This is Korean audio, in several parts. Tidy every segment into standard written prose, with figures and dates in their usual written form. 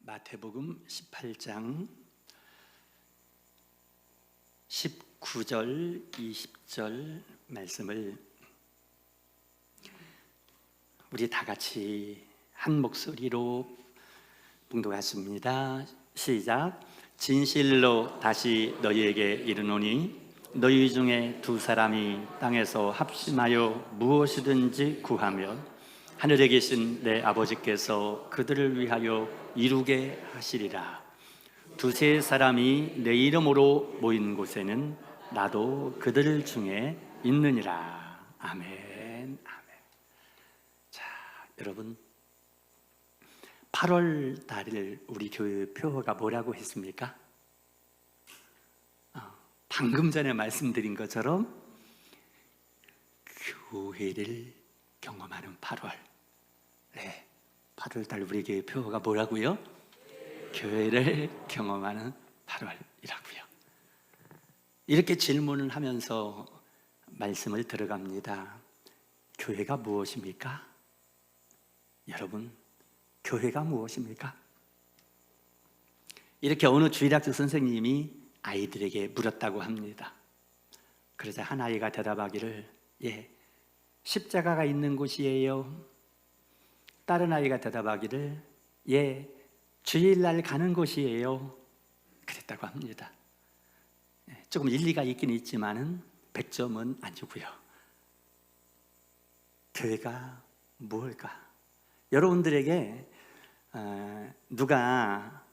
마태복음 18장 19절, 20절 말씀을 우리 다 같이 한 목소리로 봉독하십니다. 시작. 진실로 다시 너희에게 이르노니 너희 중에 두 사람이 땅에서 합심하여 무엇이든지 구하면 하늘에 계신 내 아버지께서 그들을 위하여 이루게 하시리라. 두세 사람이 내 이름으로 모인 곳에는 나도 그들 중에 있느니라. 아멘. 아멘. 자, 여러분, 8월 달을 우리 교회 표어가 뭐라고 했습니까? 방금 전에 말씀드린 것처럼 교회를 경험하는 8월. 네, 8월 달 우리 교회 표어가 뭐라고요? 교회를 경험하는 8월이라고요. 이렇게 질문을 하면서 말씀을 들어갑니다. 교회가 무엇입니까? 여러분, 교회가 무엇입니까? 이렇게 어느 주일학교 선생님이 아이들에게 물었다고 합니다. 그러자 한 아이가 대답하기를, 십자가가 있는 곳이에요. 다른 아이가 대답하기를, 주일날 가는 곳이에요. 그랬다고 합니다. 조금 일리가 있긴 있지만은 100점은 아니고요. 교회가 무엇일까? 여러분들에게 누가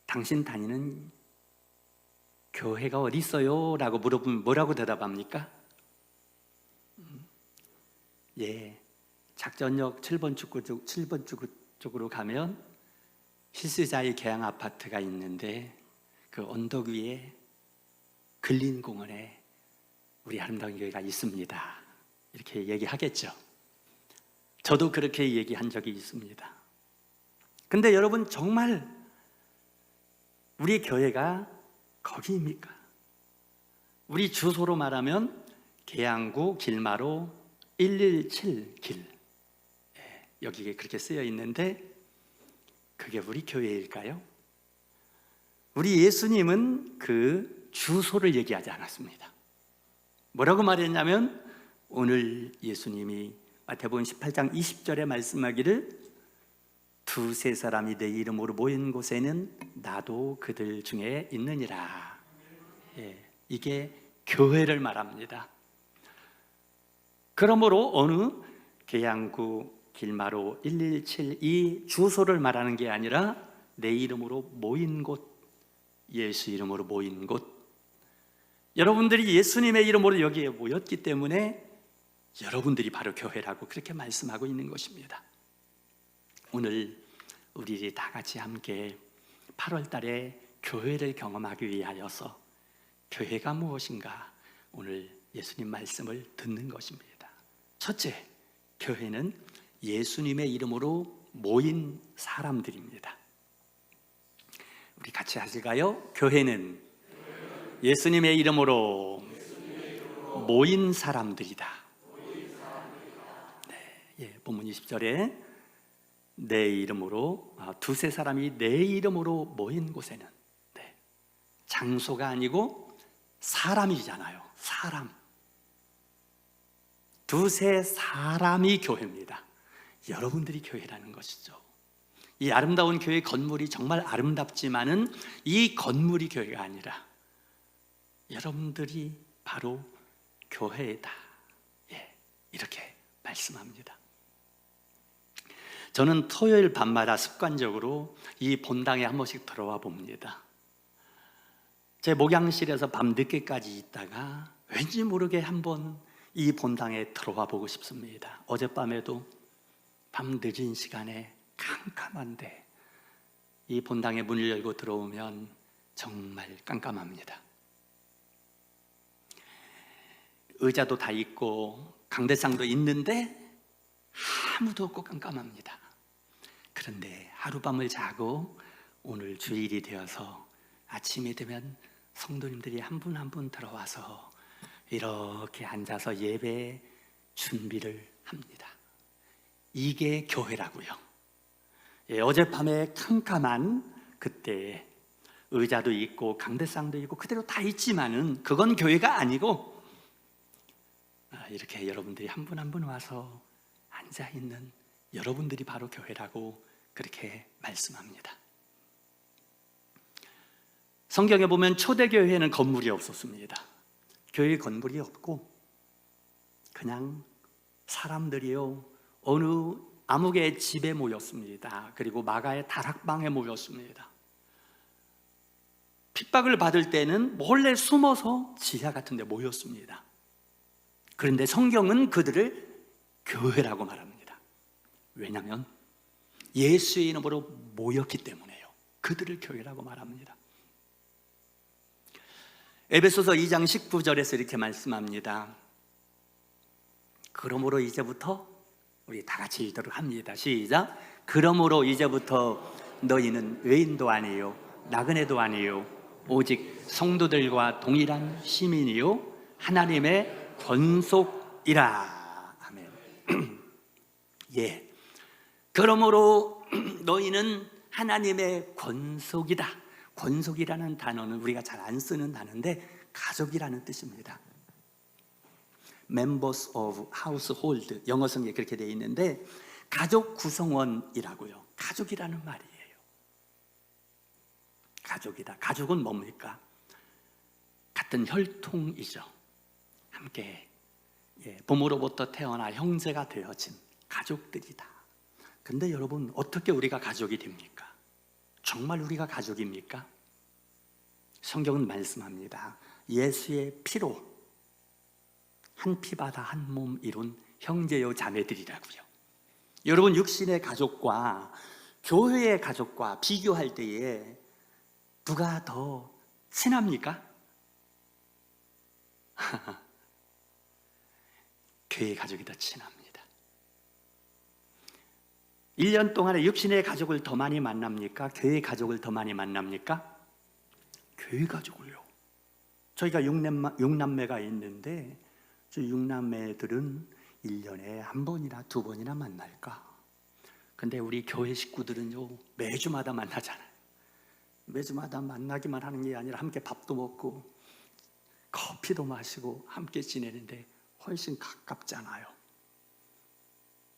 당신 다니는 교회가 어디 있어요? 라고 물어보면 뭐라고 대답합니까? 작전역 7번 출구 쪽으로 가면 필수자의 개항 아파트가 있는데 그 언덕 위에 근린공원에 우리 아름다운 교회가 있습니다. 이렇게 얘기하겠죠. 저도 그렇게 얘기한 적이 있습니다. 근데 여러분, 정말 우리 교회가 거기입니까? 우리 주소로 말하면 계양구 길마로 117길, 여기에 그렇게 쓰여 있는데 그게 우리 교회일까요? 우리 예수님은 그 주소를 얘기하지 않았습니다. 뭐라고 말했냐면 오늘 예수님이 마태복음 18장 20절에 말씀하기를 두세 사람이 내 이름으로 모인 곳에는 나도 그들 중에 있느니라. 이게 교회를 말합니다. 그러므로 어느 계양구 길마로 117이 주소를 말하는 게 아니라 내 이름으로 모인 곳, 예수 이름으로 모인 곳. 여러분들이 예수님의 이름으로 여기에 모였기 때문에 여러분들이 바로 교회라고 그렇게 말씀하고 있는 것입니다. 오늘 우리 다 같이 함께 8월 달에 교회를 경험하기 위하여서 교회가 무엇인가 오늘 예수님 말씀을 듣는 것입니다. 첫째, 교회는 예수님의 이름으로 모인 사람들입니다. 우리 같이 하실까요? 교회는 예수님의 이름으로 모인 사람들이다. 본문 20절에 내 이름으로, 두세 사람이 내 이름으로 모인 곳에는, 장소가 아니고 사람이잖아요. 사람. 두세 사람이 교회입니다. 여러분들이 교회라는 것이죠. 이 아름다운 교회 건물이 정말 아름답지만은 이 건물이 교회가 아니라 여러분들이 바로 교회다. 이렇게 말씀합니다. 저는 토요일 밤마다 습관적으로 이 본당에 한 번씩 들어와 봅니다. 제 목양실에서 밤 늦게까지 있다가 왠지 모르게 한번 이 본당에 들어와 보고 싶습니다. 어젯밤에도 밤 늦은 시간에 깜깜한데 이 본당에 문을 열고 들어오면 정말 깜깜합니다. 의자도 다 있고 강대상도 있는데 아무도 없고 깜깜합니다. 그런데 하룻밤을 자고 오늘 주일이 되어서 아침이 되면 성도님들이 한 분 한 분 들어와서 이렇게 앉아서 예배 준비를 합니다. 이게 교회라고요. 어젯밤에 캄캄한 그때 의자도 있고 강대상도 있고 그대로 다 있지만은 그건 교회가 아니고 이렇게 여러분들이 한 분 한 분 와서 앉아 있는 여러분들이 바로 교회라고 그렇게 말씀합니다. 성경에 보면 초대교회에는 건물이 없었습니다. 교회 건물이 없고 그냥 사람들이요 어느 아무개의 집에 모였습니다. 그리고 마가의 다락방에 모였습니다. 핍박을 받을 때는 몰래 숨어서 지하 같은 데 모였습니다. 그런데 성경은 그들을 교회라고 말합니다. 왜냐하면 예수의 이름으로 모였기 때문에요. 그들을 교회라고 말합니다. 에베소서 2장 19절에서 이렇게 말씀합니다. 그러므로 이제부터 우리 다 같이 읽도록 합니다. 시작. 그러므로 이제부터 너희는 외인도 아니요 나그네도 아니요 오직 성도들과 동일한 시민이요 하나님의 권속이라. 아멘. 예. 그러므로 너희는 하나님의 권속이다. 권속이라는 단어는 우리가 잘 안 쓰는 단어인데 가족이라는 뜻입니다. Members of household, 영어 성경에 그렇게 되어 있는데 가족 구성원이라고요. 가족이라는 말이에요. 가족이다. 가족은 뭡니까? 같은 혈통이죠. 함께 부모로부터 태어나 형제가 되어진 가족들이다. 근데 여러분, 어떻게 우리가 가족이 됩니까? 정말 우리가 가족입니까? 성경은 말씀합니다. 예수의 피로 한 피바다 한 몸 이룬 형제요 자매들이라고요. 여러분, 육신의 가족과 교회의 가족과 비교할 때에 누가 더 친합니까? 교회 가족이 더 친합니다. 1년 동안에 육신의 가족을 더 많이 만납니까? 교회 가족을 더 많이 만납니까? 교회 가족을요. 저희가 6남매가 있는데 저 6남매들은 1년에 한 번이나 두 번이나 만날까? 근데 우리 교회 식구들은요 매주마다 만나잖아요. 매주마다 만나기만 하는 게 아니라 함께 밥도 먹고 커피도 마시고 함께 지내는데 훨씬 가깝잖아요.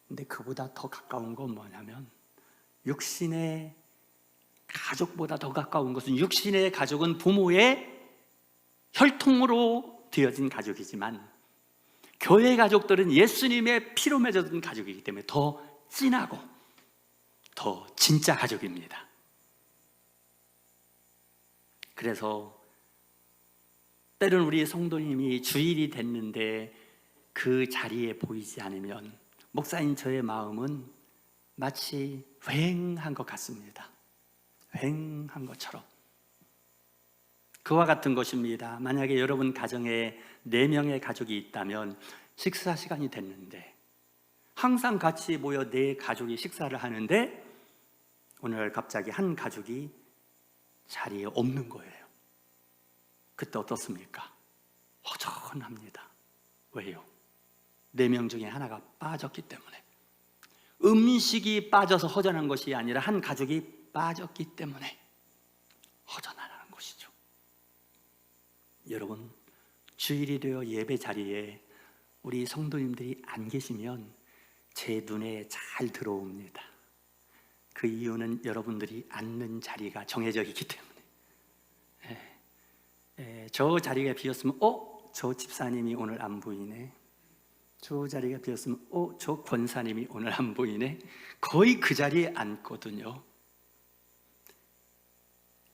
근데 그보다 더 가까운 건 뭐냐면 육신의 가족보다 더 가까운 것은 육신의 가족은 부모의 혈통으로 되어진 가족이지만 교회 가족들은 예수님의 피로 맺어진 가족이기 때문에 더 진하고 더 진짜 가족입니다. 그래서 때로는 우리 성도님이 주일이 됐는데 그 자리에 보이지 않으면 목사인 저의 마음은 마치 휑한 것 같습니다. 휑한 것처럼. 그와 같은 것입니다. 만약에 여러분 가정에 4명의 가족이 있다면 식사 시간이 됐는데 항상 같이 모여 4가족이 식사를 하는데 오늘 갑자기 한 가족이 자리에 없는 거예요. 그때 어떻습니까? 허전합니다. 왜요? 4명 중에 하나가 빠졌기 때문에. 음식이 빠져서 허전한 것이 아니라 한 가족이 빠졌기 때문에 허전하다는 것이죠. 여러분, 주일이 되어 예배 자리에 우리 성도님들이 안 계시면 제 눈에 잘 들어옵니다. 그 이유는 여러분들이 앉는 자리가 정해져 있기 때문에. 저 자리가 비었으면 저 집사님이 오늘 안 보이네. 저 자리가 비었으면 저 권사님이 오늘 안 보이네. 거의 그 자리에 앉거든요.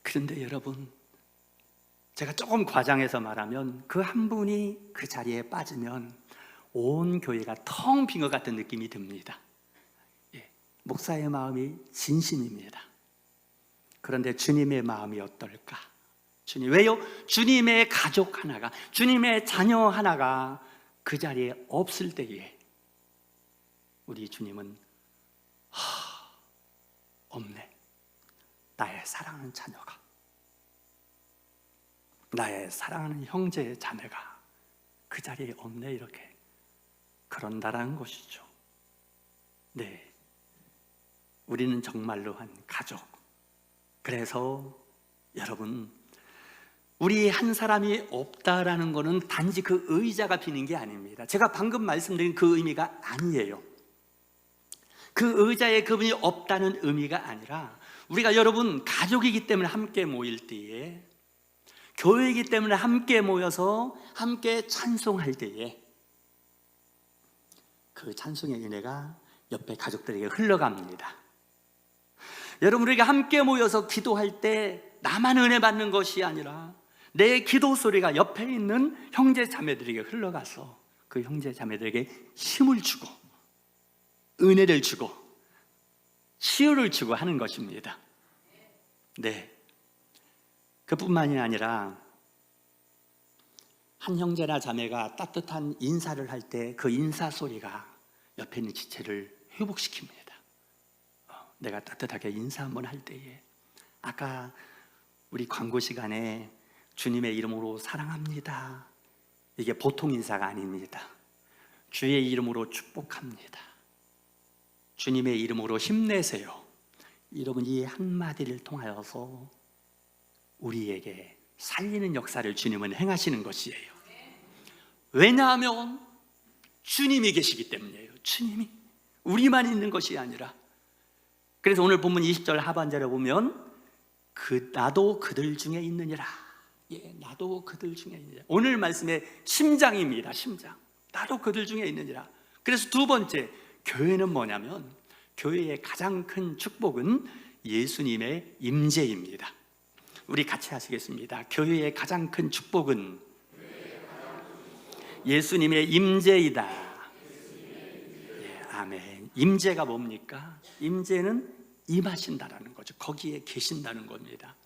그런데 여러분, 제가 조금 과장해서 말하면 그 한 분이 그 자리에 빠지면 온 교회가 텅 빈 것 같은 느낌이 듭니다. 목사의 마음이 진심입니다. 그런데 주님의 마음이 어떨까? 주님, 왜요? 주님의 가족 하나가, 주님의 자녀 하나가 그 자리에 없을 때에 우리 주님은 없네. 나의 사랑하는 자녀가, 나의 사랑하는 형제 자매가 그 자리에 없네, 이렇게 그런다라는 것이죠. 네, 우리는 정말로 한 가족, 그래서 여러분, 우리 한 사람이 없다라는 것은 단지 그 의자가 비는 게 아닙니다. 제가 방금 말씀드린 그 의미가 아니에요. 그 의자에 그분이 없다는 의미가 아니라 우리가 여러분 가족이기 때문에 함께 모일 때에, 교회이기 때문에 함께 모여서 함께 찬송할 때에 그 찬송의 은혜가 옆에 가족들에게 흘러갑니다. 여러분, 우리가 함께 모여서 기도할 때 나만 은혜 받는 것이 아니라 내 기도 소리가 옆에 있는 형제 자매들에게 흘러가서 그 형제 자매들에게 힘을 주고 은혜를 주고 치유를 주고 하는 것입니다. 네, 그뿐만이 아니라 한 형제나 자매가 따뜻한 인사를 할 때 그 인사 소리가 옆에 있는 지체를 회복시킵니다. 내가 따뜻하게 인사 한번 할 때에, 아까 우리 광고 시간에 주님의 이름으로 사랑합니다, 이게 보통 인사가 아닙니다. 주의 이름으로 축복합니다, 주님의 이름으로 힘내세요, 여러분, 이 한마디를 통하여서 우리에게 살리는 역사를 주님은 행하시는 것이에요. 왜냐하면 주님이 계시기 때문이에요. 주님이, 우리만 있는 것이 아니라. 그래서 오늘 본문 20절 하반절에 보면 나도 그들 중에 있느니라. 예, 나도 그들 중에 있느니라. 오늘 말씀의 심장입니다. 심장. 나도 그들 중에 있느니라. 그래서 두 번째, 교회는 뭐냐면, 교회의 가장 큰 축복은 예수님의 임재입니다. 우리 같이 하시겠습니다. 교회의 가장 큰 축복은 예수님의 임재이다. 예, 아멘. 임재가 뭡니까? 임재는 임하신다라는 거죠. 거기에 계신다는 겁니다.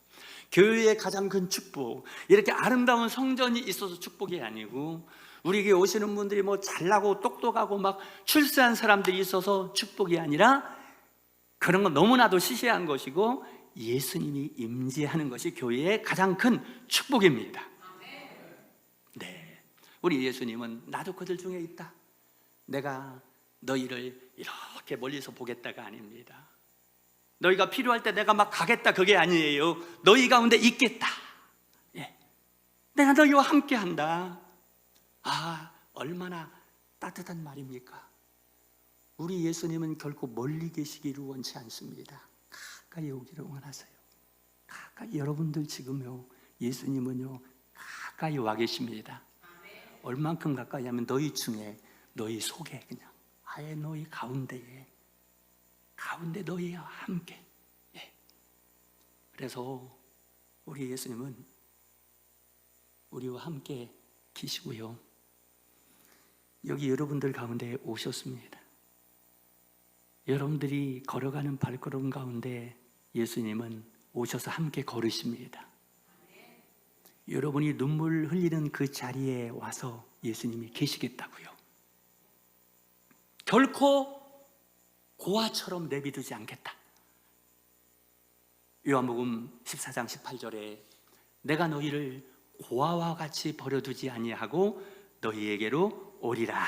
교회의 가장 큰 축복, 이렇게 아름다운 성전이 있어서 축복이 아니고, 우리에게 오시는 분들이 뭐 잘나고 똑똑하고 막 출세한 사람들이 있어서 축복이 아니라, 그런 건 너무나도 시시한 것이고 예수님이 임재하는 것이 교회의 가장 큰 축복입니다. 네, 우리 예수님은 나도 그들 중에 있다, 내가 너희를 이렇게 멀리서 보겠다가 아닙니다. 너희가 필요할 때 내가 막 가겠다, 그게 아니에요. 너희 가운데 있겠다. 예, 내가 너희와 함께 한다. 아, 얼마나 따뜻한 말입니까? 우리 예수님은 결코 멀리 계시기를 원치 않습니다. 가까이 오기를 원하세요. 가까이, 여러분들 지금요, 예수님은요 가까이 와 계십니다. 얼만큼 가까이 하면 너희 중에, 너희 속에, 그냥 아예 너희 가운데 너희와 함께. 예. 그래서 우리 예수님은 우리와 함께 계시고요, 여기 여러분들 가운데 오셨습니다. 여러분들이 걸어가는 발걸음 가운데 예수님은 오셔서 함께 걸으십니다. 여러분이 눈물 흘리는 그 자리에 와서 예수님이 계시겠다고요. 결코 고아처럼 내비두지 않겠다. 요한복음 14장 18절에 내가 너희를 고아와 같이 버려두지 아니하고 너희에게로 오리라.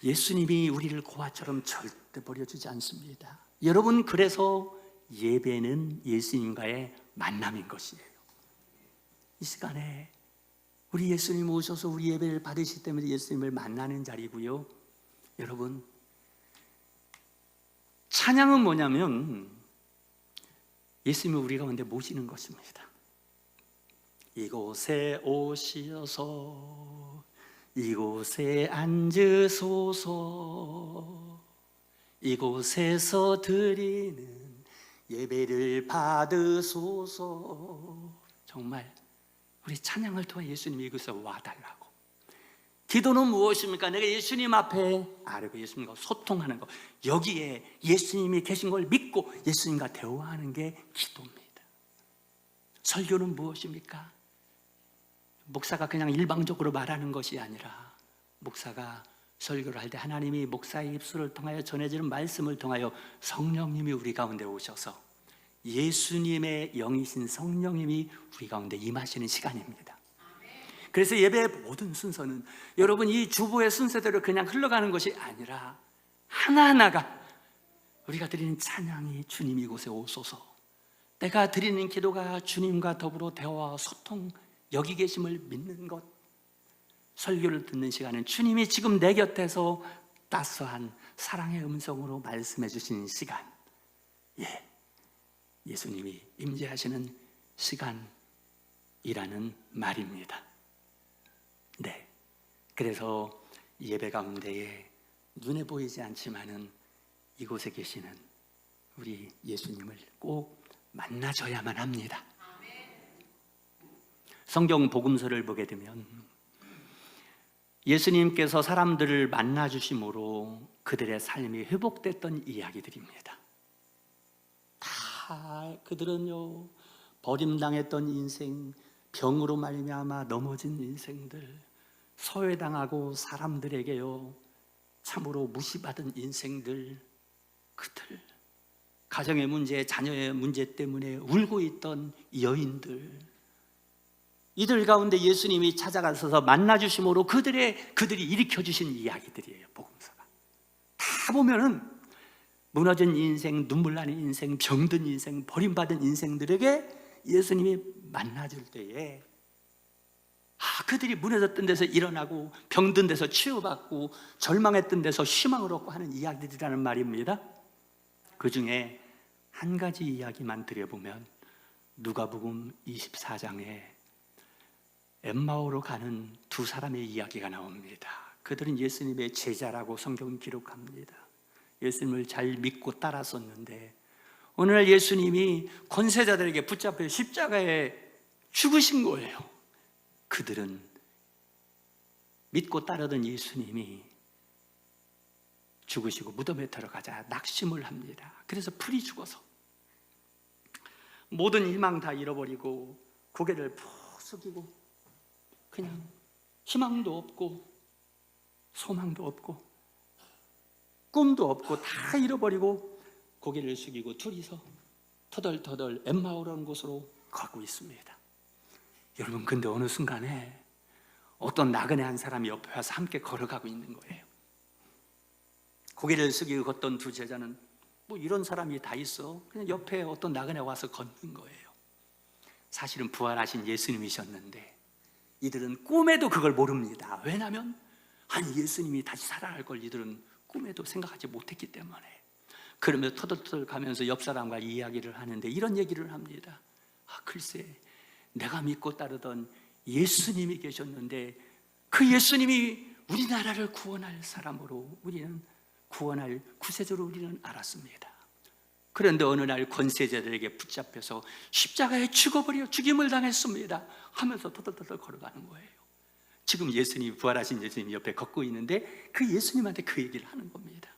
예수님이 우리를 고아처럼 절대 버려주지 않습니다. 여러분, 그래서 예배는 예수님과의 만남인 것이에요. 이 시간에 우리 예수님 오셔서 우리 예배를 받으시기 때문에 예수님을 만나는 자리고요. 여러분, 찬양은 뭐냐면 예수님을 우리 가운데 모시는 것입니다. 이곳에 오시어서 이곳에 앉으소서, 이곳에서 드리는 예배를 받으소서. 정말 우리 찬양을 통해 예수님이 이곳에 와달라고. 기도는 무엇입니까? 내가 예수님 앞에 아뢰고 예수님과 소통하는 것, 여기에 예수님이 계신 걸 믿고 예수님과 대화하는 게 기도입니다. 설교는 무엇입니까? 목사가 그냥 일방적으로 말하는 것이 아니라, 목사가 설교를 할 때 하나님이 목사의 입술을 통하여 전해지는 말씀을 통하여 성령님이 우리 가운데 오셔서 예수님의 영이신 성령님이 우리 가운데 임하시는 시간입니다. 그래서 예배의 모든 순서는 여러분 이 주보의 순서대로 그냥 흘러가는 것이 아니라 하나하나가 우리가 드리는 찬양이 주님 이곳에 오소서, 내가 드리는 기도가 주님과 더불어 대화와 소통, 여기 계심을 믿는 것, 설교를 듣는 시간은 주님이 지금 내 곁에서 따스한 사랑의 음성으로 말씀해 주시는 시간, 예수님이 임재하시는 시간이라는 말입니다. 네, 그래서 예배 가운데에 눈에 보이지 않지만은 이곳에 계시는 우리 예수님을 꼭 만나줘야만 합니다. 성경 복음서를 보게 되면 예수님께서 사람들을 만나 주심으로 그들의 삶이 회복됐던 이야기들입니다. 다 그들은요, 버림당했던 인생, 병으로 말미암아 넘어진 인생들, 소외당하고 사람들에게요 참으로 무시받은 인생들, 그들, 가정의 문제, 자녀의 문제 때문에 울고 있던 여인들, 이들 가운데 예수님이 찾아가셔서 만나주심으로 그들이 일으켜주신 이야기들이에요. 복음서가 다 보면은 무너진 인생, 눈물 나는 인생, 병든 인생, 버림받은 인생들에게 예수님이 만나줄 때에 그들이 무너졌던 데서 일어나고 병든 데서 치유받고 절망했던 데서 희망을 얻고 하는 이야기들이라는 말입니다. 그 중에 한 가지 이야기만 드려보면 누가복음 24장에 엠마오로 가는 두 사람의 이야기가 나옵니다. 그들은 예수님의 제자라고 성경은 기록합니다. 예수님을 잘 믿고 따랐었는데 어느 날 예수님이 권세자들에게 붙잡혀 십자가에 죽으신 거예요. 그들은 믿고 따르던 예수님이 죽으시고 무덤에 들어가자 낙심을 합니다. 그래서 풀이 죽어서 모든 희망 다 잃어버리고 고개를 푹 숙이고 그냥 희망도 없고 소망도 없고 꿈도 없고 다 잃어버리고 고개를 숙이고 둘이서 터덜터덜 엠마오라는 곳으로 가고 있습니다. 여러분, 근데 어느 순간에 어떤 나그네 한 사람이 옆에 와서 함께 걸어가고 있는 거예요. 고개를 숙이고 걷던 두 제자는 뭐 이런 사람이 다 있어, 그냥 옆에 어떤 나그네 와서 걷는 거예요. 사실은 부활하신 예수님이셨는데 이들은 꿈에도 그걸 모릅니다. 왜냐하면 예수님이 다시 살아날 걸 이들은 꿈에도 생각하지 못했기 때문에. 그러면서 터덜터덜 가면서 옆 사람과 이야기를 하는데 이런 얘기를 합니다. 글쎄, 내가 믿고 따르던 예수님이 계셨는데 그 예수님이 우리나라를 구원할 사람으로, 우리는 구원할 구세주로 우리는 알았습니다. 그런데 어느 날 권세자들에게 붙잡혀서 십자가에 죽임을 당했습니다 하면서 터덜터덜 걸어가는 거예요. 지금 예수님, 부활하신 예수님 옆에 걷고 있는데 그 예수님한테 그 얘기를 하는 겁니다.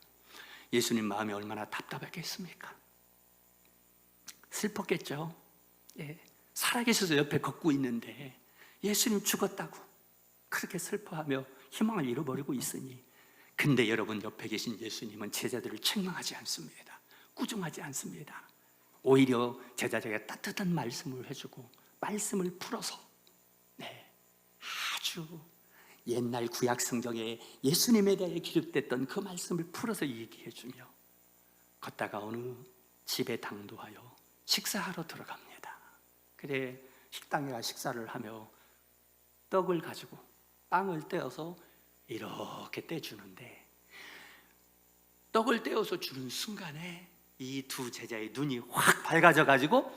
예수님 마음이 얼마나 답답했겠습니까? 슬펐겠죠. 살아계셔서 옆에 걷고 있는데 예수님 죽었다고 그렇게 슬퍼하며 희망을 잃어버리고 있으니. 근데 여러분, 옆에 계신 예수님은 제자들을 책망하지 않습니다. 꾸중하지 않습니다. 오히려 제자들에게 따뜻한 말씀을 해주고 말씀을 풀어서 아주 옛날 구약 성경에 예수님에 대해 기록됐던 그 말씀을 풀어서 얘기해주며 걷다가 어느 집에 당도하여 식사하러 들어갑니다. 그래 식당에 가 식사를 하며 떡을 가지고 빵을 떼어서 이렇게 떼주는데 떡을 떼어서 주는 순간에 이 두 제자의 눈이 확 밝아져 가지고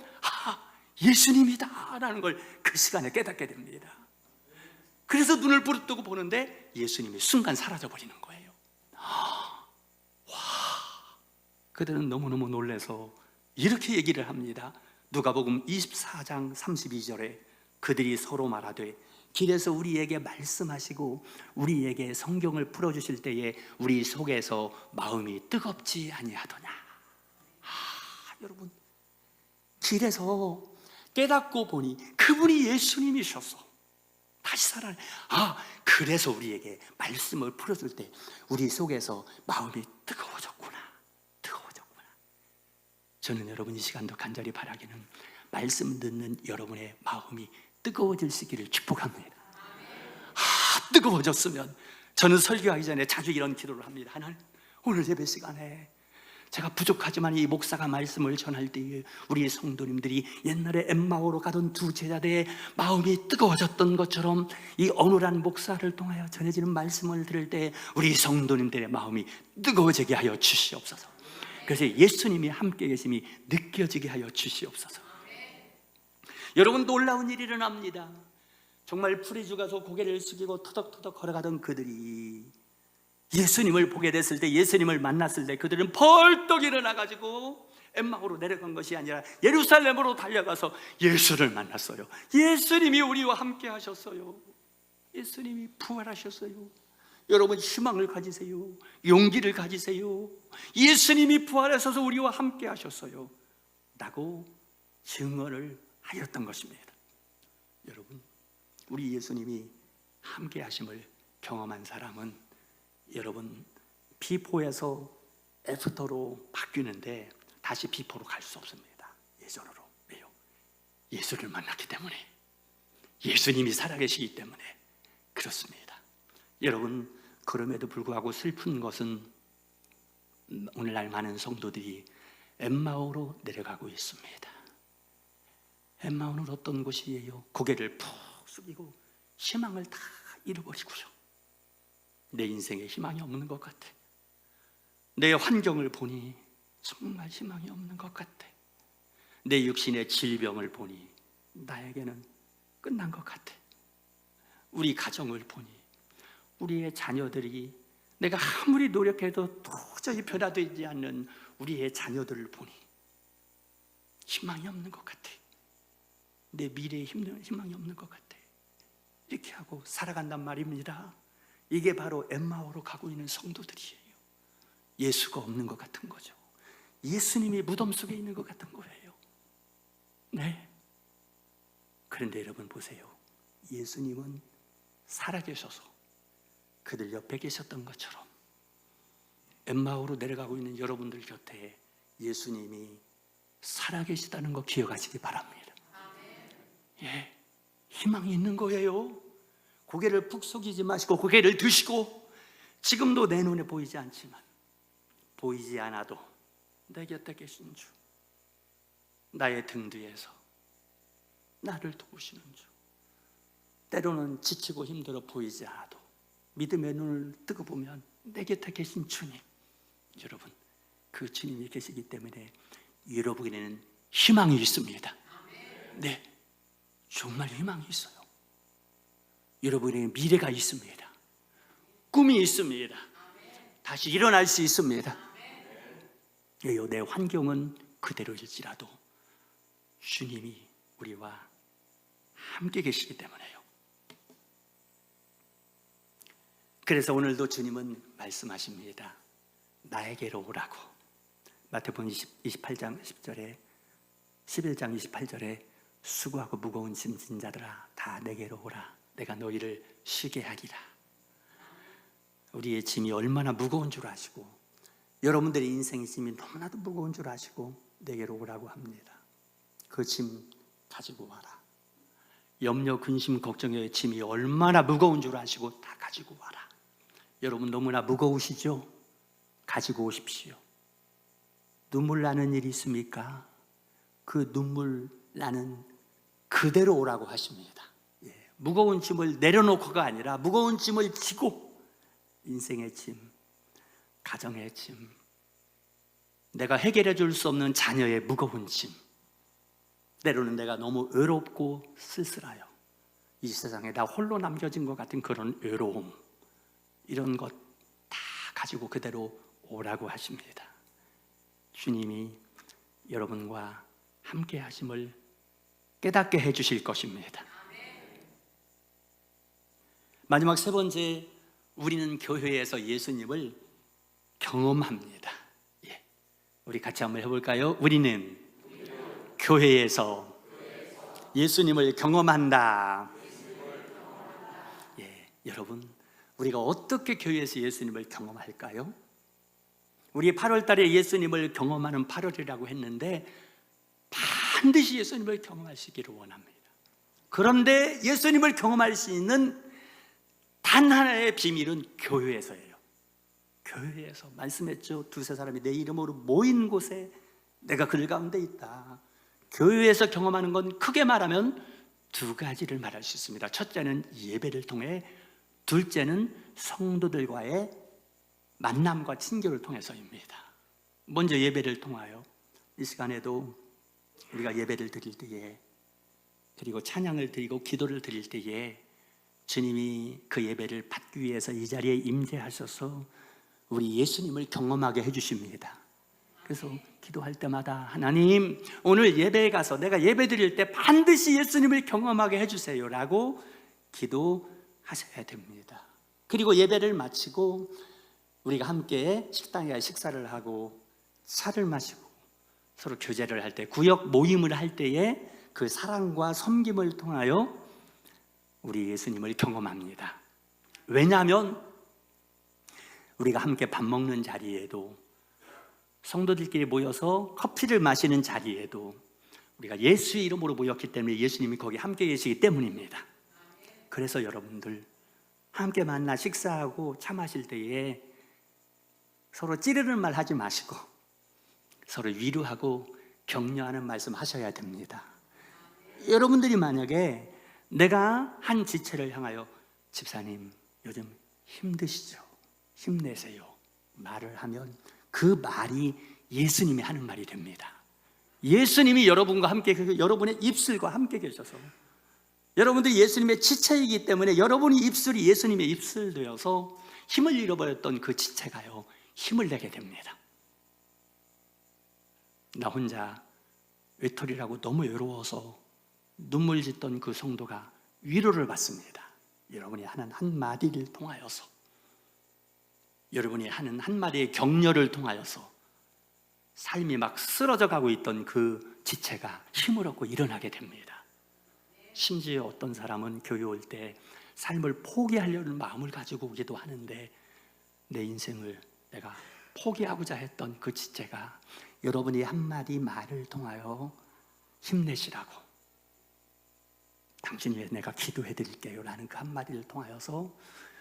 예수님이다 라는 걸 그 시간에 깨닫게 됩니다. 그래서 눈을 부릅뜨고 보는데 예수님이 순간 사라져 버리는 거예요. 그들은 너무너무 놀라서 이렇게 얘기를 합니다. 누가복음 24장 32절에 그들이 서로 말하되 길에서 우리에게 말씀하시고 우리에게 성경을 풀어주실 때에 우리 속에서 마음이 뜨겁지 아니하더냐. 여러분, 길에서 깨닫고 보니 그분이 예수님이셔서 다시 살아내. 그래서 우리에게 말씀을 풀어줄 때 우리 속에서 마음이 뜨거워졌구나. 저는 여러분 이 시간도 간절히 바라기는 말씀 듣는 여러분의 마음이 뜨거워지기를 축복합니다. 뜨거워졌으면 저는 설교하기 전에 자주 이런 기도를 합니다. 하나님, 오늘 예배 시간에 제가 부족하지만 이 목사가 말씀을 전할 때에 우리 성도님들이 옛날에 엠마오로 가던 두 제자들의 마음이 뜨거워졌던 것처럼 이 어눌한 목사를 통하여 전해지는 말씀을 들을 때 우리 성도님들의 마음이 뜨거워지게 하여 주시옵소서. 그래서 예수님이 함께 계심이 느껴지게 하여 주시옵소서. 여러분, 놀라운 일이 일어납니다. 정말 풀이 죽어서 고개를 숙이고 터덕터덕 걸어가던 그들이 예수님을 보게 됐을 때, 예수님을 만났을 때 그들은 벌떡 일어나가지고 엠마오로 내려간 것이 아니라 예루살렘으로 달려가서 예수를 만났어요. 예수님이 우리와 함께 하셨어요. 예수님이 부활하셨어요. 여러분, 희망을 가지세요. 용기를 가지세요. 예수님이 부활하셔서 우리와 함께 하셨어요 라고 증언을 하였던 것입니다. 여러분, 우리 예수님이 함께 하심을 경험한 사람은 여러분, 비포에서 애프터로 바뀌는데 다시 비포로 갈 수 없습니다. 예전으로. 왜요? 예수를 만났기 때문에, 예수님이 살아계시기 때문에 그렇습니다. 여러분, 그럼에도 불구하고 슬픈 것은 오늘날 많은 성도들이 엠마오로 내려가고 있습니다. 엠마오는 어떤 곳이에요? 고개를 푹 숙이고 희망을 다 잃어버리고요. 내 인생에 희망이 없는 것 같아. 내 환경을 보니 정말 희망이 없는 것 같아. 내 육신의 질병을 보니 나에게는 끝난 것 같아. 우리 가정을 보니, 우리의 자녀들이, 내가 아무리 노력해도 도저히 변화되지 않는 우리의 자녀들을 보니 희망이 없는 것 같아. 내 미래에 희망이 없는 것 같아. 이렇게 하고 살아간단 말입니다. 이게 바로 엠마오로 가고 있는 성도들이에요. 예수가 없는 것 같은 거죠. 예수님이 무덤 속에 있는 것 같은 거예요. 네. 그런데 여러분 보세요. 예수님은 살아계셔서 그들 옆에 계셨던 것처럼 엠마오로 내려가고 있는 여러분들 곁에 예수님이 살아계시다는 거 기억하시기 바랍니다. 예, 희망이 있는 거예요. 고개를 푹 숙이지 마시고 고개를 드시고, 지금도 내 눈에 보이지 않지만, 보이지 않아도 내 곁에 계신 주, 나의 등 뒤에서 나를 도우시는 주, 때로는 지치고 힘들어 보이지 않아도 믿음의 눈을 뜨고 보면 내 곁에 계신 주님, 여러분, 그 주님이 계시기 때문에 여러분에게는 희망이 있습니다. 네, 정말 희망이 있어요. 여러분에게 미래가 있습니다. 꿈이 있습니다. 다시 일어날 수 있습니다. 왜요? 내 환경은 그대로일지라도 주님이 우리와 함께 계시기 때문에요. 그래서 오늘도 주님은 말씀하십니다. 나에게로 오라고. 마태복음 28장 10절에, 11장 28절에 수고하고 무거운 짐진 자들아 다 내게로 오라. 내가 너희를 쉬게 하리라. 우리의 짐이 얼마나 무거운 줄 아시고, 여러분들의 인생의 짐이 너무나도 무거운 줄 아시고 내게로 오라고 합니다. 그 짐 가지고 와라. 염려, 근심, 걱정의 짐이 얼마나 무거운 줄 아시고 다 가지고 와라. 여러분, 너무나 무거우시죠? 가지고 오십시오. 눈물 나는 일이 있습니까? 그 눈물 나는 그대로 오라고 하십니다. 무거운 짐을 내려놓고가 아니라 무거운 짐을 지고, 인생의 짐, 가정의 짐, 내가 해결해 줄 수 없는 자녀의 무거운 짐, 때로는 내가 너무 외롭고 쓸쓸하여 이 세상에 나 홀로 남겨진 것 같은 그런 외로움, 이런 것 다 가지고 그대로 오라고 하십니다. 주님이 여러분과 함께 하심을 깨닫게 해 주실 것입니다. 마지막 세 번째, 우리는 교회에서 예수님을 경험합니다. 예. 우리 같이 한번 해볼까요? 우리는 교회에서 예수님을 경험한다. 예, 여러분, 우리가 어떻게 교회에서 예수님을 경험할까요? 우리 8월 달에 예수님을 경험하는 8월이라고 했는데 반드시 예수님을 경험하시기를 원합니다. 그런데 예수님을 경험할 수 있는 단 하나의 비밀은 교회에서예요. 교회에서 말씀했죠. 두세 사람이 내 이름으로 모인 곳에 내가 그 가운데 있다. 교회에서 경험하는 건 크게 말하면 두 가지를 말할 수 있습니다. 첫째는 예배를 통해, 둘째는 성도들과의 만남과 친교를 통해서입니다. 먼저 예배를 통하여 이 시간에도 우리가 예배를 드릴 때에, 그리고 찬양을 드리고 기도를 드릴 때에 주님이 그 예배를 받기 위해서 이 자리에 임재하셔서 우리 예수님을 경험하게 해주십니다. 그래서 기도할 때마다 하나님, 오늘 예배에 가서 내가 예배 드릴 때 반드시 예수님을 경험하게 해주세요 라고 기도하셔야 됩니다. 그리고 예배를 마치고 우리가 함께 식당에 식사를 하고 차를 마시고 서로 교제를 할 때, 구역 모임을 할 때에 그 사랑과 섬김을 통하여 우리 예수님을 경험합니다. 왜냐하면 우리가 함께 밥 먹는 자리에도, 성도들끼리 모여서 커피를 마시는 자리에도 우리가 예수의 이름으로 모였기 때문에 예수님이 거기 함께 계시기 때문입니다. 그래서 여러분들 함께 만나 식사하고 차 마실 때에 서로 찌르는 말 하지 마시고 서로 위로하고 격려하는 말씀 하셔야 됩니다. 여러분들이 만약에 내가 한 지체를 향하여 집사님 요즘 힘드시죠? 힘내세요 말을 하면 그 말이 예수님이 하는 말이 됩니다. 예수님이 여러분과 함께, 여러분의 입술과 함께 계셔서, 여러분들이 예수님의 지체이기 때문에 여러분의 입술이 예수님의 입술 되어서 힘을 잃어버렸던 그 지체가요 힘을 내게 됩니다. 나 혼자 외톨이라고 너무 외로워서 눈물 짓던 그 성도가 위로를 받습니다. 여러분이 하는 한마디를 통하여서, 여러분이 하는 한마디의 격려를 통하여서 삶이 막 쓰러져 가고 있던 그 지체가 힘을 얻고 일어나게 됩니다. 심지어 어떤 사람은 교회 올 때 삶을 포기하려는 마음을 가지고 오기도 하는데, 내 인생을 내가 포기하고자 했던 그 지체가 여러분이 한마디 말을 통하여 힘내시라고, 당신 위해 내가 기도해 드릴게요 라는 그 한마디를 통하여서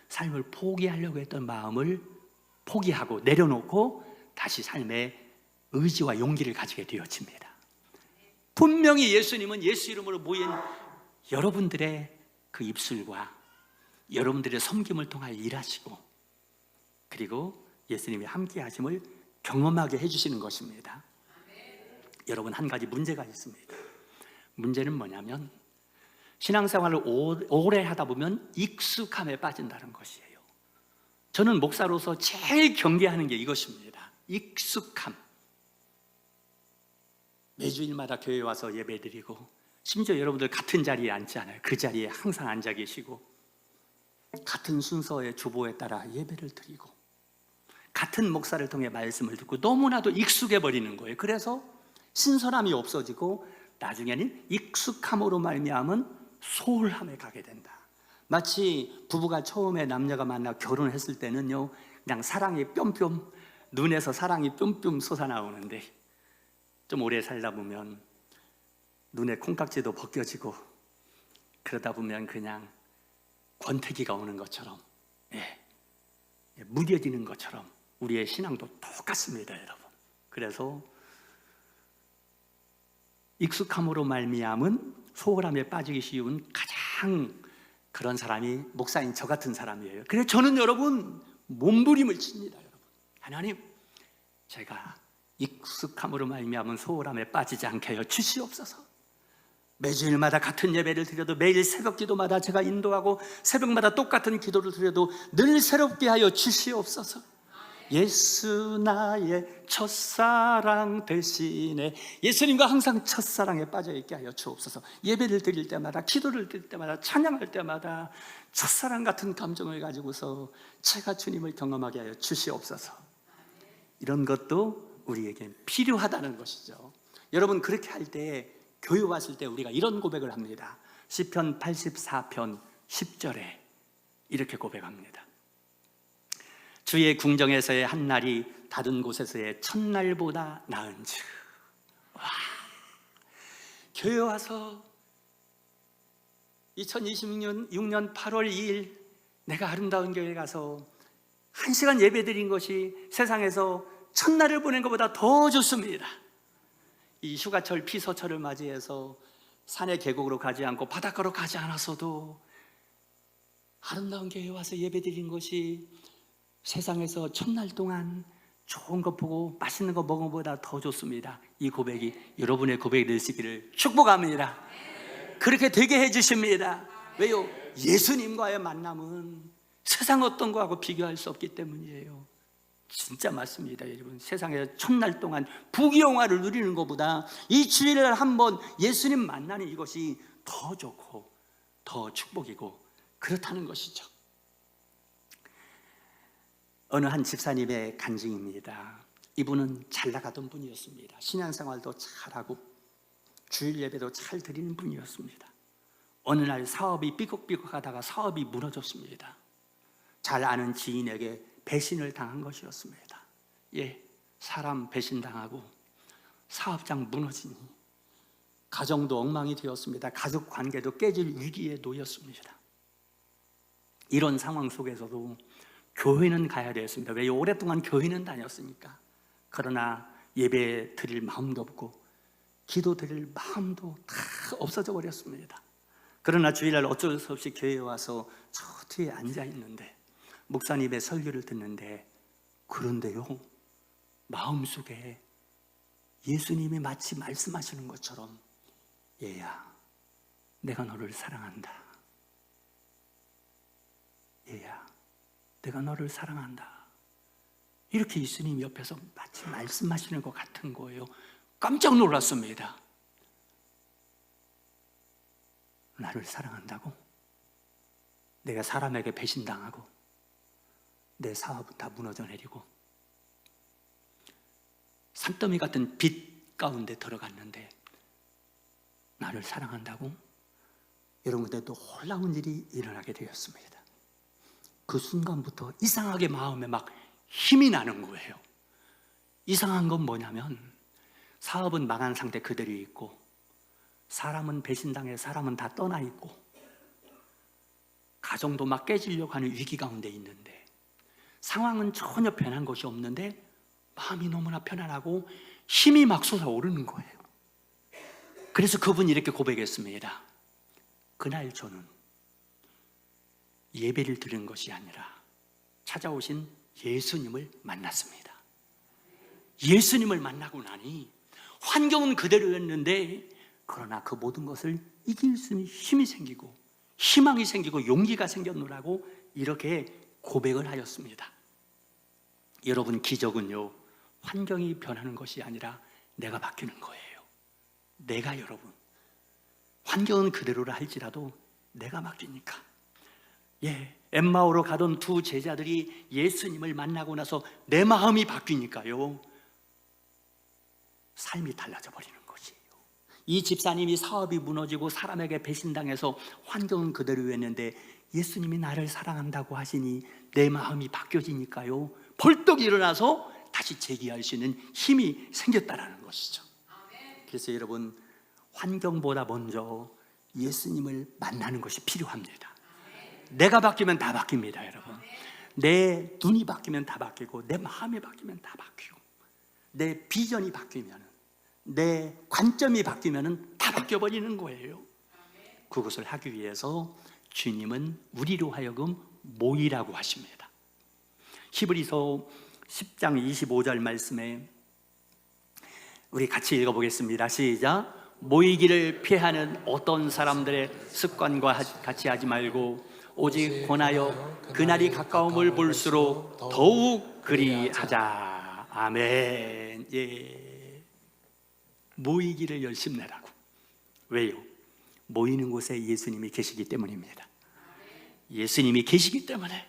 삶을 포기하려고 했던 마음을 포기하고 내려놓고 다시 삶의 의지와 용기를 가지게 되어집니다. 분명히 예수님은 예수 이름으로 모인 여러분들의 그 입술과 여러분들의 섬김을 통하여 일하시고, 그리고 예수님이 함께 하심을 경험하게 해주시는 것입니다. 여러분, 한 가지 문제가 있습니다. 문제는 뭐냐면 신앙생활을 오래 하다 보면 익숙함에 빠진다는 것이에요. 저는 목사로서 제일 경계하는 게 이것입니다. 익숙함. 매주일마다 교회에 와서 예배드리고, 심지어 여러분들 같은 자리에 앉지 않아요. 그 자리에 항상 앉아 계시고, 같은 순서의 주보에 따라 예배를 드리고, 같은 목사를 통해 말씀을 듣고 너무나도 익숙해 버리는 거예요. 그래서 신선함이 없어지고 나중에는 익숙함으로 말미암은 소홀함에 가게 된다. 마치 부부가 처음에 남녀가 만나 결혼했을 때는요, 그냥 사랑이 뿅뿅, 눈에서 사랑이 뿅뿅 솟아나오는데 좀 오래 살다 보면 눈에 콩깍지도 벗겨지고, 그러다 보면 그냥 권태기가 오는 것처럼, 무뎌지는 것처럼 우리의 신앙도 똑같습니다, 여러분. 그래서 익숙함으로 말미암은 소홀함에 빠지기 쉬운 가장 그런 사람이 목사인 저 같은 사람이에요. 그래서 저는 여러분 몸부림을 칩니다. 여러분, 하나님, 제가 익숙함으로 말미암은 소홀함에 빠지지 않게 하여 주시옵소서. 매주일마다 같은 예배를 드려도, 매일 새벽 기도마다 제가 인도하고 새벽마다 똑같은 기도를 드려도 늘 새롭게 하여 주시옵소서. 예수 나의 첫사랑 대신에 예수님과 항상 첫사랑에 빠져있게 하여 주옵소서. 예배를 드릴 때마다, 기도를 드릴 때마다, 찬양할 때마다 첫사랑 같은 감정을 가지고서 제가 주님을 경험하게 하여 주시옵소서. 이런 것도 우리에게 필요하다는 것이죠. 여러분, 그렇게 할 때, 교회 왔을 때 우리가 이런 고백을 합니다. 시편 84편 10절에 이렇게 고백합니다. 주의 궁정에서의 한 날이 다른 곳에서의 첫날보다 나은즉. 와, 교회 와서 2026년 8월 2일 내가 아름다운 교회 가서 1시간 예배 드린 것이 세상에서 첫날을 보낸 것보다 더 좋습니다. 이 휴가철 피서철을 맞이해서 산의 계곡으로 가지 않고 바닷가로 가지 않았어도 아름다운 교회에 와서 예배 드린 것이 세상에서 첫날 동안 좋은 거 보고 맛있는 거 먹은 것보다 더 좋습니다. 이 고백이 여러분의 고백이 되시기를 축복합니다. 그렇게 되게 해주십니다. 왜요? 예수님과의 만남은 세상 어떤 거하고 비교할 수 없기 때문이에요. 진짜 맞습니다, 여러분. 세상에서 첫날 동안 부귀영화를 누리는 것보다 이 주일날 한번 예수님 만나는 이것이 더 좋고 더 축복이고 그렇다는 것이죠. 어느 한 집사님의 간증입니다. 이분은 잘 나가던 분이었습니다. 신앙생활도 잘하고 주일 예배도 잘 드리는 분이었습니다. 어느 날 사업이 삐걱삐걱하다가 사업이 무너졌습니다. 잘 아는 지인에게 배신을 당한 것이었습니다. 사람 배신당하고 사업장 무너지니 가정도 엉망이 되었습니다. 가족 관계도 깨질 위기에 놓였습니다. 이런 상황 속에서도 교회는 가야 되었습니다. 왜? 오랫동안 교회는 다녔으니까. 그러나 예배 드릴 마음도 없고 기도 드릴 마음도 다 없어져 버렸습니다. 그러나 주일날 어쩔 수 없이 교회에 와서 저 뒤에 앉아 있는데 목사님의 설교를 듣는데, 그런데요, 마음속에 예수님이 마치 말씀하시는 것처럼, 얘야, 내가 너를 사랑한다. 얘야, 내가 너를 사랑한다. 이렇게 예수님 옆에서 마치 말씀하시는 것 같은 거예요. 깜짝 놀랐습니다. 나를 사랑한다고? 내가 사람에게 배신당하고 내 사업은 다 무너져 내리고 산더미 같은 빛 가운데 들어갔는데 나를 사랑한다고? 여러분들 놀라운 일이 일어나게 되었습니다. 그 순간부터 이상하게 마음에 막 힘이 나는 거예요. 이상한 건 뭐냐면 사업은 망한 상태 그대로 있고 사람은 배신당해 사람은 다 떠나 있고 가정도 막 깨지려고 하는 위기 가운데 있는데 상황은 전혀 변한 것이 없는데 마음이 너무나 편안하고 힘이 막 솟아오르는 거예요. 그래서 그분이 이렇게 고백했습니다. 그날 저는 예배를 드린 것이 아니라 찾아오신 예수님을 만났습니다. 예수님을 만나고 나니 환경은 그대로였는데 그러나 그 모든 것을 이길 수 있는 힘이 생기고 희망이 생기고 용기가 생겼노라고 이렇게 고백을 하였습니다. 여러분, 기적은요, 환경이 변하는 것이 아니라 내가 바뀌는 거예요. 내가, 여러분, 환경은 그대로라 할지라도 내가 바뀌니까. 엠마오로 가던 두 제자들이 예수님을 만나고 나서 내 마음이 바뀌니까요, 삶이 달라져 버리는 것이에요. 이 집사님이 사업이 무너지고 사람에게 배신당해서 환경은 그대로였는데 예수님이 나를 사랑한다고 하시니 내 마음이 바뀌어지니까요, 벌떡 일어나서 다시 재기할 수 있는 힘이 생겼다는 것이죠. 그래서 여러분, 환경보다 먼저 예수님을 만나는 것이 필요합니다. 내가 바뀌면 다 바뀝니다, 여러분. 내 눈이 바뀌면 다 바뀌고 내 마음이 바뀌면 다 바뀌고 내 비전이 바뀌면, 내 관점이 바뀌면 다 바뀌어버리는 거예요. 그것을 하기 위해서 주님은 우리로 하여금 모이라고 하십니다. 히브리서 10장 25절 말씀에 우리 같이 읽어보겠습니다. 시작. 모이기를 피하는 어떤 사람들의 습관과 같이 하지 말고 오직 권하여 그날이 가까움을 볼수록 더욱 그리하자. 아멘. 모이기를 열심내라고. 왜요? 모이는 곳에 예수님이 계시기 때문입니다. 예수님이 계시기 때문에,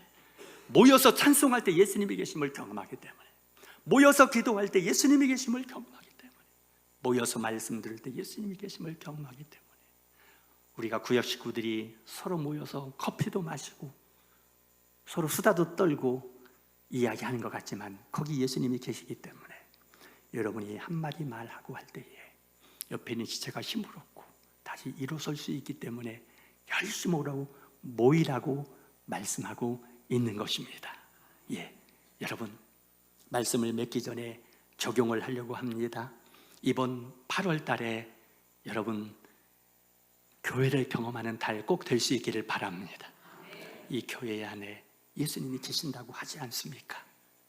모여서 찬송할 때 예수님이 계심을 경험하기 때문에, 모여서 기도할 때 예수님이 계심을 경험하기 때문에, 모여서 말씀 들을 때 예수님이 계심을 경험하기 때문에 우리가 구역 식구들이 서로 모여서 커피도 마시고 서로 수다도 떨고 이야기하는 것 같지만 거기 예수님이 계시기 때문에 여러분이 한마디 말하고 할 때에 옆에 있는 지체가 힘을 얻고 다시 일어설 수 있기 때문에 열심히 오라고, 모이라고 말씀하고 있는 것입니다. 여러분 말씀을 맺기 전에 적용을 하려고 합니다. 이번 8월 달에 여러분 교회를 경험하는 달 꼭 될 수 있기를 바랍니다. 이 교회 안에 예수님이 계신다고 하지 않습니까?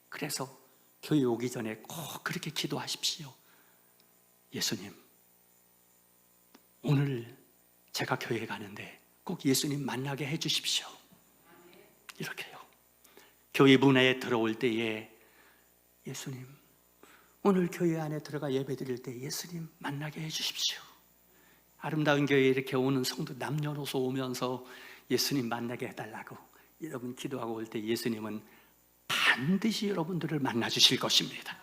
그래서 교회 오기 전에 꼭 그렇게 기도하십시오. 예수님, 오늘 제가 교회 가는데 꼭 예수님 만나게 해주십시오. 이렇게요. 교회 문에 들어올 때에 예수님, 오늘 교회 안에 들어가 예배 드릴 때 예수님 만나게 해주십시오. 아름다운 교회에 이렇게 오는 성도 남녀노소 오면서 예수님 만나게 해달라고 여러분 기도하고 올 때 예수님은 반드시 여러분들을 만나 주실 것입니다.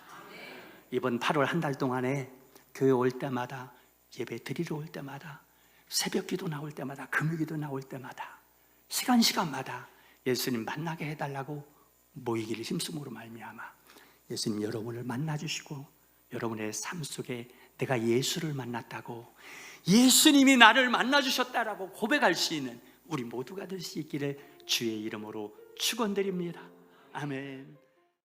이번 8월 한 달 동안에 교회 올 때마다, 예배 드리러 올 때마다, 새벽 기도 나올 때마다, 금요 기도 나올 때마다, 시간마다 예수님 만나게 해달라고 모이기를 힘쓰므로 말미암아 예수님 여러분을 만나 주시고 여러분의 삶 속에 내가 예수를 만났다고, 예수님이 나를 만나 주셨다라고 고백할 수 있는 우리 모두가 될 수 있기를 주의 이름으로 축원드립니다. 아멘.